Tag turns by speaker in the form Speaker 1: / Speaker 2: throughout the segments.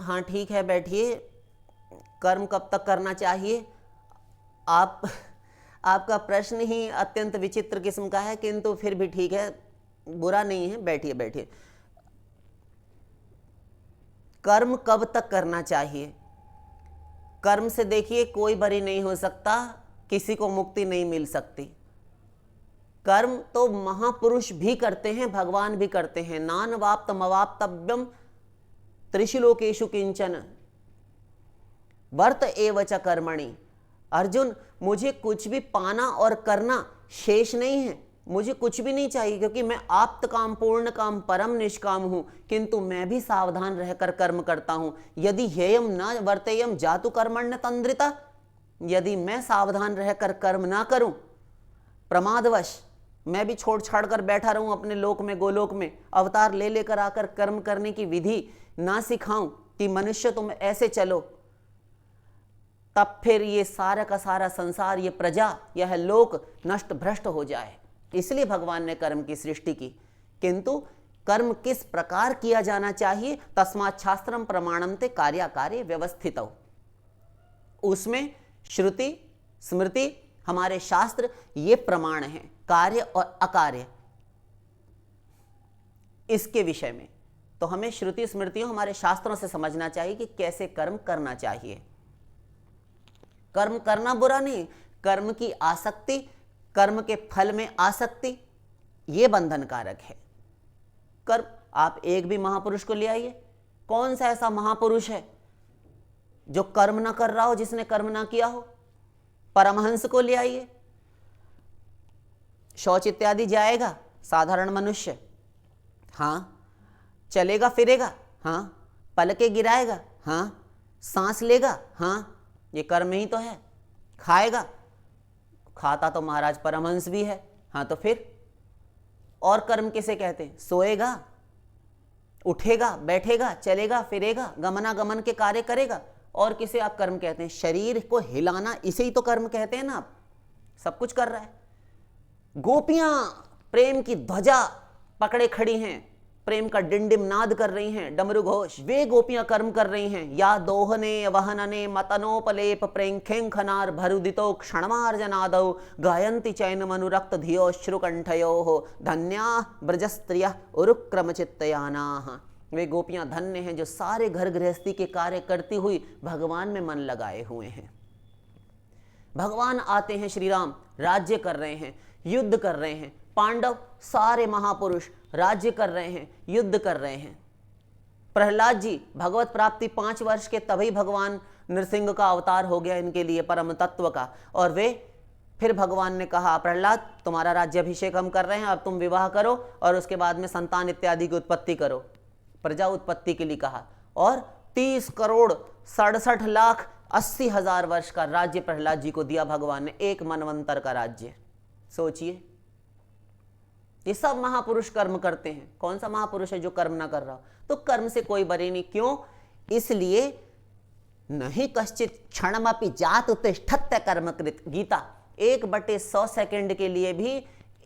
Speaker 1: हाँ ठीक है, बैठिए। कर्म कब तक करना चाहिए? आपका प्रश्न ही अत्यंत विचित्र किस्म का है, किंतु फिर भी ठीक है, बुरा नहीं है, बैठिए बैठिए। कर्म कब तक करना चाहिए? कर्म से देखिए कोई बरी नहीं हो सकता, किसी को मुक्ति नहीं मिल सकती। कर्म तो महापुरुष भी करते हैं, भगवान भी करते हैं। नान वाप्तमवाप्तव्यम त्रिषु लोकेषु किंचन वर्त एव च कर्मणि। अर्जुन, मुझे कुछ भी पाना और करना शेष नहीं है, मुझे कुछ भी नहीं चाहिए, क्योंकि मैं आप्त काम पूर्ण काम परम निष्काम हूं। किंतु मैं भी सावधान रहकर कर्म करता हूं। यदि हेयम न वर्तेयम जातु कर्मण्य तंद्रिता, यदि मैं सावधान रहकर कर्म ना करूं, प्रमादवश मैं भी छोड़ छाड़ कर बैठा रहूं अपने लोक में, गोलोक में, अवतार ले लेकर आकर कर्म करने की विधि ना सिखाऊं कि मनुष्य तुम ऐसे चलो, तब फिर ये सारा का सारा संसार, ये प्रजा, यह लोक नष्ट भ्रष्ट हो जाए। इसलिए भगवान ने कर्म की सृष्टि की। किंतु कर्म किस प्रकार किया जाना चाहिए? तस्मात् शास्त्रम प्रमाणन्ते कार्याकार्ये व्यवस्थितौ। उसमें श्रुति स्मृति, हमारे शास्त्र, ये प्रमाण हैं, कार्य और अकार्य, इसके विषय में। तो हमें श्रुति स्मृतियों, हमारे शास्त्रों से समझना चाहिए कि कैसे कर्म करना चाहिए। कर्म करना बुरा नहीं, कर्म की आसक्ति, कर्म के फल में आसक्ति, यह बंधनकारक है। कर्म, आप एक भी महापुरुष को ले आइए, कौन सा ऐसा महापुरुष है जो कर्म ना कर रहा हो, जिसने कर्म ना किया हो? परमहंस को ले आइए, शौच इत्यादि जाएगा साधारण मनुष्य, हाँ, चलेगा फिरेगा, हाँ, पलके गिराएगा, हाँ, सांस लेगा, हाँ, ये कर्म ही तो है। खाएगा, खाता तो महाराज परमहंस भी है, हाँ, तो फिर और कर्म किसे कहते हैं? सोएगा, उठेगा, बैठेगा, चलेगा फिरेगा, गमनागमन के कार्य करेगा, और किसे आप कर्म कहते हैं? शरीर को हिलाना, इसे ही तो कर्म कहते हैं ना। आप सब कुछ कर रहा है। गोपियां प्रेम की ध्वजा पकड़े खड़ी हैं, प्रेम का डिंडिम नाद कर रही हैं, डमरू घोष, वे गोपियां कर्म कर रही हैं। या दोहने वहनने मतनोपलेप प्रेंखेंखनार भरुदितो क्षणमार्जनादौ गायन्ति चैन मनुरक्त धियो श्रुकंठयो धन्या ब्रजस्त्रिय उरुक्रम चित्तयानाः। वे गोपियां धन्य हैं जो सारे घर गृहस्थी के कार्य करती हुई भगवान में मन लगाए हुए हैं। भगवान आते हैं, श्री राम राज्य कर रहे हैं, युद्ध कर रहे हैं। पांडव सारे महापुरुष राज्य कर रहे हैं, युद्ध कर रहे हैं। प्रहलाद जी भगवत प्राप्ति 5 वर्ष के, तभी भगवान नृसिंह का अवतार हो गया इनके लिए, परम तत्व का। और वे फिर भगवान ने कहा, प्रहलाद तुम्हारा राज्याभिषेक हम कर रहे हैं, अब तुम विवाह करो और उसके बाद में संतान इत्यादि की उत्पत्ति करो, प्रजा उत्पत्ति के लिए कहा। और 30 करोड़ 67 लाख 80 हजार वर्ष का राज्य प्रहलाद जी को दिया भगवान ने, एक मनवंतर का राज्य। सोचिए, ये सब महापुरुष कर्म करते हैं। कौन सा महापुरुष है जो कर्म ना कर रहा हो? तो कर्म से कोई बरी नहीं। क्यों? इसलिए नहीं कश्चित क्षणमपि जात तिष्ठत्य कर्मकृत। गीता 1/100 सेकंड के लिए भी,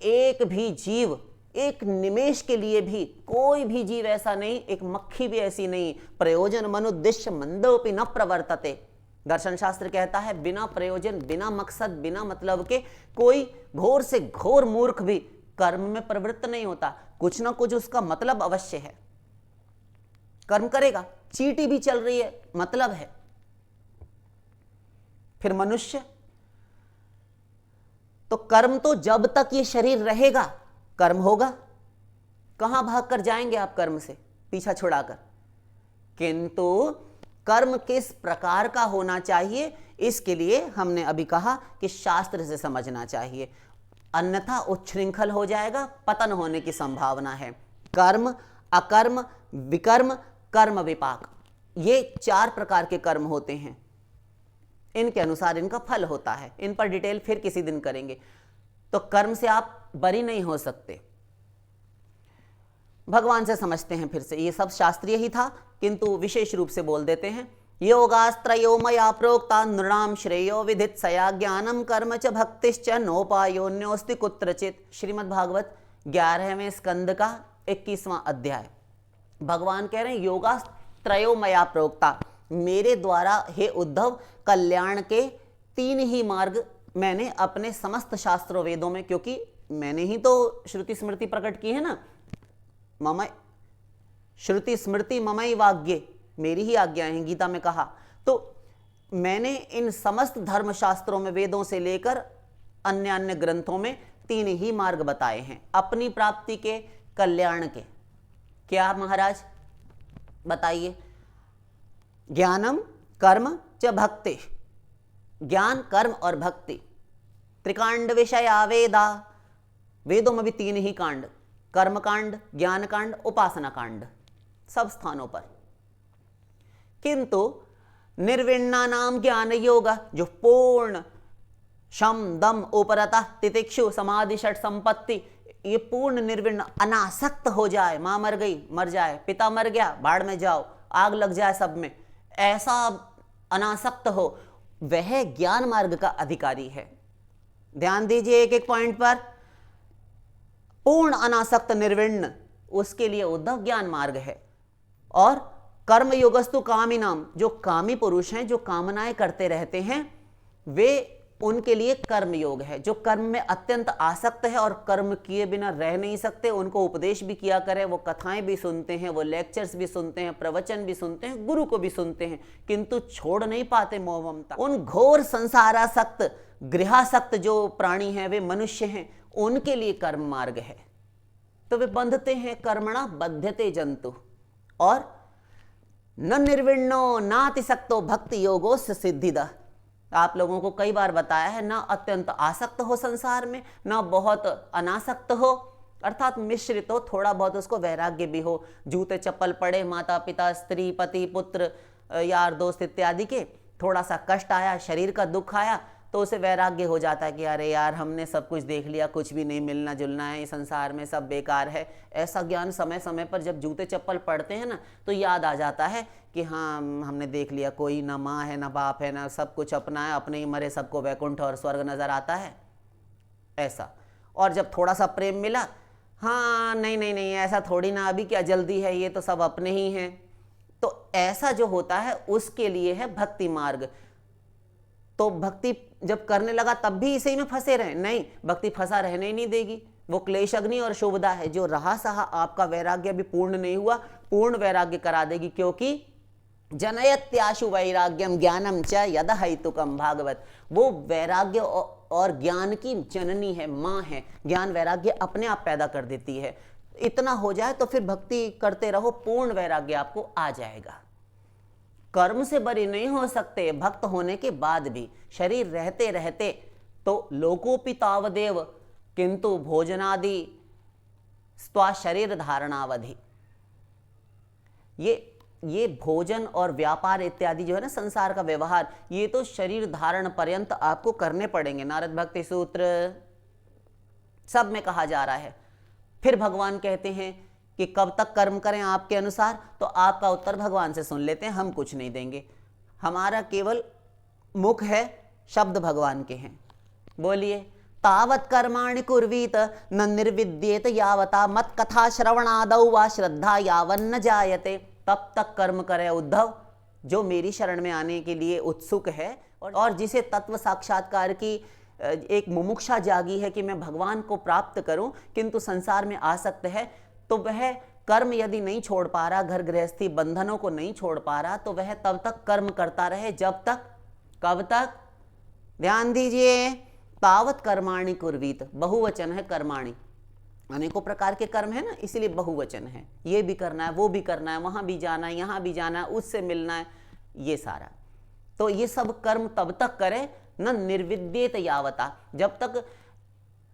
Speaker 1: एक भी जीव, एक निमेश के लिए भी, कोई भी जीव ऐसा नहीं, एक मक्खी भी ऐसी नहीं, प्रयोजन मनुद्देश्य मंदोपि न प्रवर्तते। दर्शन शास्त्र कहता है बिना प्रयोजन, बिना मकसद, बिना मतलब के कोई घोर से घोर मूर्ख भी कर्म में प्रवृत्त नहीं होता। कुछ ना कुछ उसका मतलब अवश्य है, कर्म करेगा। चींटी भी चल रही है, मतलब है। फिर मनुष्य, तो कर्म तो जब तक ये शरीर रहेगा कर्म होगा। कहां भाग कर जाएंगे आप कर्म से पीछा छुड़ाकर? किंतु कर्म किस प्रकार का होना चाहिए, इसके लिए हमने अभी कहा कि शास्त्र से समझना चाहिए, अन्यथा उच्छृंखल हो जाएगा, पतन होने की संभावना है। कर्म, अकर्म, विकर्म, कर्म विपाक, ये 4 प्रकार के कर्म होते हैं। इनके अनुसार इनका फल होता है। इन पर डिटेल फिर किसी दिन करेंगे। तो कर्म से आप बरी नहीं हो सकते। भगवान से समझते हैं फिर से। ये सब शास्त्रीय ही था, किंतु विशेष रूप से बोल देते हैं। योगास्त्रयो मया प्रोक्ता नृणाम श्रेयो विदित सया ज्ञानम कर्म च भक्तिश्च नोपायोन्योस्ति कुत्रचित। श्रीमद् भागवत 11वें स्कंद का 21वां अध्याय। भगवान कह रहे हैं त्रयो मया प्रोक्ता, मेरे द्वारा हे उद्धव कल्याण के 3 ही मार्ग मैंने अपने समस्त शास्त्रों वेदों में, क्योंकि मैंने ही तो श्रुति स्मृति प्रकट की है ना, मम श्रुति स्मृति ममई वाग्ये, मेरी ही आज्ञा है, गीता में कहा। तो मैंने इन समस्त धर्म शास्त्रों में वेदों से लेकर अन्य अन्य ग्रंथों में 3 ही मार्ग बताए हैं अपनी प्राप्ति के, कल्याण के। क्या महाराज बताइए? ज्ञानम कर्म च भक्ति, ज्ञान कर्म और भक्ति। त्रिकांड विषया वेदा, वेदों में भी 3 ही कांड, कर्म कांड, ज्ञान कांड, उपासना कांड, सब स्थानों पर। किंतु निर्विण्णा नाम ज्ञान योग, जो पूर्ण शम दम उपरता तितिक्षु समाधि षट संपत्ति, ये पूर्ण निर्विण्ण अनासक्त हो जाए, मां मर गई मर जाए, पिता मर गया बाढ़ में जाओ, आग लग जाए सब में, ऐसा अनासक्त हो, वह ज्ञान मार्ग का अधिकारी है। ध्यान दीजिए एक एक पॉइंट पर। पूर्ण अनासक्त निर्विण्ण, उसके लिए उद्धव ज्ञान मार्ग है। और कर्म योगस्तु कामी नाम, जो कामी पुरुष हैं, जो कामनाएं करते रहते हैं, वे उनके लिए कर्म योग है। जो कर्म में अत्यंत आसक्त है और कर्म किए बिना रह नहीं सकते, उनको उपदेश भी किया करे, वो कथाएं भी सुनते हैं, वो लेक्चर्स भी सुनते हैं, प्रवचन भी सुनते हैं, गुरु को भी सुनते हैं, किंतु छोड़ नहीं पाते मोह ममता। उन घोर संसारासक्त गृहासक्त जो प्राणी हैं, वे मनुष्य हैं, उनके लिए कर्म मार्ग है। तो वे बंधते हैं, कर्मणा बध्यते जंतु। और न निर्विण्णो नातिसक्तो भक्ति योगोस्य सिद्धिदा, आप लोगों को कई बार बताया है, ना अत्यंत आसक्त हो संसार में, ना बहुत अनासक्त हो, अर्थात मिश्रित हो, थोड़ा बहुत उसको वैराग्य भी हो। जूते चप्पल पड़े, माता पिता स्त्री पति पुत्र यार दोस्त इत्यादि के, थोड़ा सा कष्ट आया, शरीर का दुख आया, तो उसे वैराग्य हो जाता है कि अरे यार हमने सब कुछ देख लिया, कुछ भी नहीं मिलना जुलना है, इस संसार में सब बेकार है। ऐसा ज्ञान समय समय पर जब जूते चप्पल पड़ते हैं ना, तो याद आ जाता है कि हाँ हमने देख लिया, कोई ना माँ है ना बाप है ना, सब कुछ अपना है, अपने ही मरे सबको वैकुंठ और स्वर्ग नजर आता है ऐसा। और जब थोड़ा सा प्रेम मिला, हाँ नहीं नहीं नहीं ऐसा थोड़ी ना, अभी क्या जल्दी है, ये तो सब अपने ही हैं। तो ऐसा जो होता है उसके लिए है भक्ति मार्ग। तो भक्ति जब करने लगा तब भी इसी में फंसे रहे? नहीं, भक्ति फंसा रहने ही नहीं देगी। वो क्लेश अग्नि और शुभदा है, जो रहा सहा आपका वैराग्य भी पूर्ण नहीं हुआ, पूर्ण वैराग्य करा देगी। क्योंकि जनयत्याशु वैराग्यम ज्ञानम च यद हेतुकम भागवत, वो वैराग्य और ज्ञान की जननी है, मां है। ज्ञान वैराग्य अपने आप पैदा कर देती है। इतना हो जाए तो फिर भक्ति करते रहो, पूर्ण वैराग्य आपको आ जाएगा। कर्म से बरी नहीं हो सकते भक्त होने के बाद भी, शरीर रहते रहते तो लोकोपि तावदेव किंतु भोजनादि स्वा शरीर धारणावधि। ये भोजन और व्यापार इत्यादि जो है ना, संसार का व्यवहार, ये तो शरीर धारण पर्यंत आपको करने पड़ेंगे। नारद भक्ति सूत्र सब में कहा जा रहा है। फिर भगवान कहते हैं कि कब तक कर्म करें आपके अनुसार, तो आपका उत्तर भगवान से सुन लेते हैं, हम कुछ नहीं देंगे। हमारा केवल मुख है, शब्द भगवान के हैं। बोलिए, तावत कर्माणि कुर्वीत न निर्विद्येत यावता मत कथा श्रवणादौ वा श्रद्धा यावन्न जायते। तब तक कर्म करे उद्धव जो मेरी शरण में आने के लिए उत्सुक है और जिसे तत्व साक्षात्कार की एक मुमुक्षा जागी है कि मैं भगवान को प्राप्त करूं, किंतु संसार में आसक्त है। तो वह कर्म यदि नहीं छोड़ पा रहा, घर गृहस्थी बंधनों को नहीं छोड़ पा रहा, तो वह तब तक कर्म करता रहे जब तक, कब तक? ध्यान दीजिए, तावत कर्माणि कुर्वीत, बहुवचन है कर्माणि, अनेकों प्रकार के कर्म है ना, इसलिए बहुवचन है। ये भी करना है, वो भी करना है, वहां भी जाना है, यहां भी जाना है, उससे मिलना है, ये सारा। तो ये सब कर्म तब तक करे न निर्विद्येत यावता, जब तक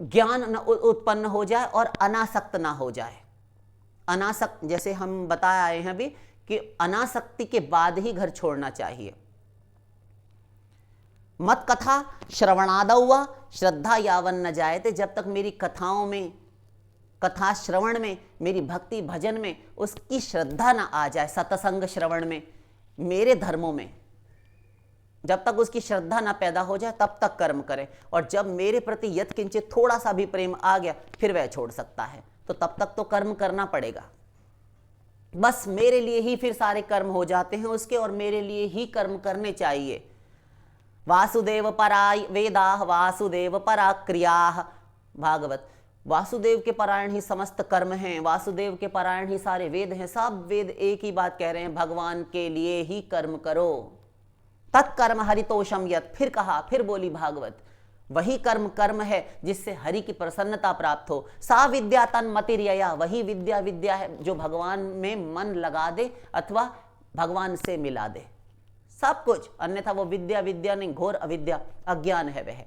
Speaker 1: ज्ञान न उत्पन्न हो जाए और अनासक्त ना हो जाए। अनासक्त, जैसे हम बता आए हैं अभी कि अनासक्ति के बाद ही घर छोड़ना चाहिए। मत कथा श्रवणादौ वा श्रद्धा यावन न जायते, जब तक मेरी कथाओं में, कथा श्रवण में, मेरी भक्ति भजन में उसकी श्रद्धा ना आ जाए, सत्संग श्रवण में, मेरे धर्मों में जब तक उसकी श्रद्धा ना पैदा हो जाए तब तक कर्म करे। और जब मेरे प्रति यत्किंचित थोड़ा सा भी प्रेम आ गया, फिर वह छोड़ सकता है। तो तब तक तो कर्म करना पड़ेगा। बस मेरे लिए ही फिर सारे कर्म हो जाते हैं उसके, और मेरे लिए ही कर्म करने चाहिए। वासुदेव पराय वेदाः वासुदेव परा क्रियाः। भागवत, वासुदेव के परायण ही समस्त कर्म हैं, वासुदेव के परायण ही सारे वेद हैं। सब वेद एक ही बात कह रहे हैं, भगवान के लिए ही कर्म करो। तत्कर्म हरितोषम यत्, फिर कहा, फिर बोली भागवत, वही कर्म कर्म है जिससे हरि की प्रसन्नता प्राप्त हो। सा विद्या तन्मतिर्यया, वही विद्या विद्या है जो भगवान में मन लगा दे अथवा भगवान से मिला दे सब कुछ, अन्यथा वो विद्या विद्या नहीं, घोर अविद्या अज्ञान है वह।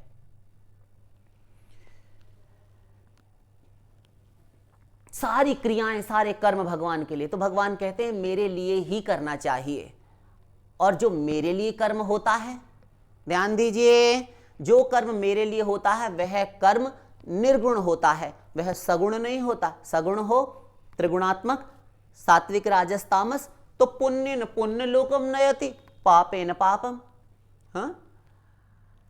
Speaker 1: सारी क्रियाएं सारे कर्म भगवान के लिए, तो भगवान कहते हैं मेरे लिए ही करना चाहिए। और जो मेरे लिए कर्म होता है, ध्यान दीजिए, जो कर्म मेरे लिए होता है वह कर्म निर्गुण होता है, वह सगुण नहीं होता। सगुण हो त्रिगुणात्मक, सात्विक राजस तामस, तो पुण्य न पुण्य लोकम नयति, पापे न पापम। हाँ,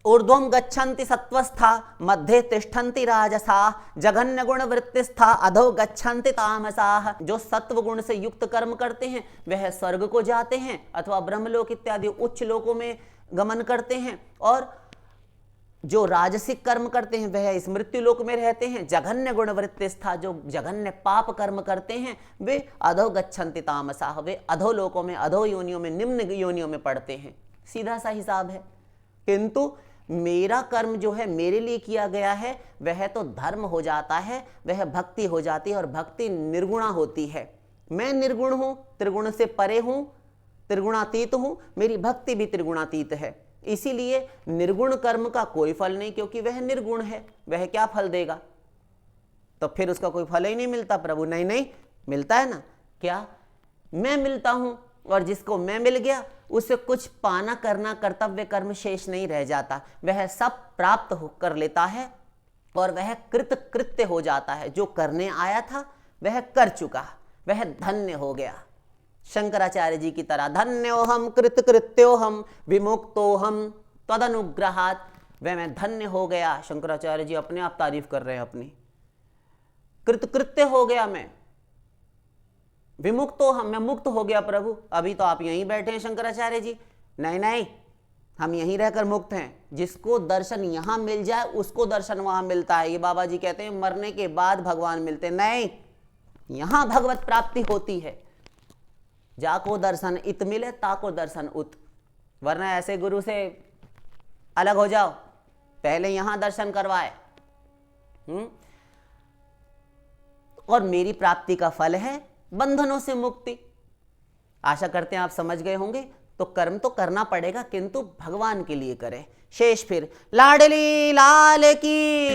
Speaker 1: ऊर्ध्वम गच्छन्ति सत्वस्था, मध्ये तिष्ठन्ति राजसा, जघन्य गुण वृत्तिस्था, अधो गच्छन्ति तामसाः। जो सत्व गुण से युक्त कर्म करते हैं वह स्वर्ग को जाते हैं अथवा ब्रह्मलोक इत्यादि उच्च लोकों में गमन करते हैं, और जो राजसिक कर्म करते हैं वह इस मृत्यु लोक में रहते हैं। जघन्य गुण वृत्तिस्था, जो जघन्य पाप कर्म करते हैं वे अधो गच्छन्ति तामसाः, वे अधो लोकों में, अधो योनियों में, निम्न योनियों में पड़ते हैं। सीधा सा हिसाब है। किंतु मेरा कर्म जो है मेरे लिए किया गया है वह तो धर्म हो जाता है, वह भक्ति हो जाती है, और भक्ति निर्गुणा होती है। मैं निर्गुण हूं, त्रिगुण से परे हूं, त्रिगुणातीत हूं, मेरी भक्ति भी त्रिगुणातीत है। इसीलिए निर्गुण कर्म का कोई फल नहीं, क्योंकि वह निर्गुण है, वह क्या फल देगा? तो फिर उसका कोई फल ही नहीं मिलता। प्रभु नहीं नहीं मिलता है ना, क्या मैं मिलता हूं, और जिसको मैं मिल गया उसे कुछ पाना करना कर्तव्य कर्म शेष नहीं रह जाता, वह सब प्राप्त कर लेता है और वह कृत कृत्य हो जाता है। जो करने आया था वह कर चुका, वह धन्य हो गया। शंकराचार्य जी की तरह धन्योहम कृत कृत्योहम विमुक्तोहम तदनुग्रहात्, वह मैं धन्य हो गया। शंकराचार्य जी अपने आप तारीफ कर रहे हैं अपनी, कृतकृत्य हो गया मैं, विमुक्तो हम, मैं मुक्त हो गया प्रभु। अभी तो आप यहीं बैठे हैं शंकराचार्य जी, नहीं नहीं हम यहीं रहकर मुक्त हैं। जिसको दर्शन यहां मिल जाए उसको दर्शन वहां मिलता है। ये बाबा जी कहते हैं मरने के बाद भगवान मिलते, नहीं, यहां भगवत प्राप्ति होती है। जाको दर्शन इत मिले ताको दर्शन उत, वरना ऐसे गुरु से अलग हो जाओ, पहले यहां दर्शन करवाए। और मेरी प्राप्ति का फल है बंधनों से मुक्ति। आशा करते हैं आप समझ गए होंगे। तो कर्म तो करना पड़ेगा, किंतु भगवान के लिए करें। शेष फिर लाडली लाल की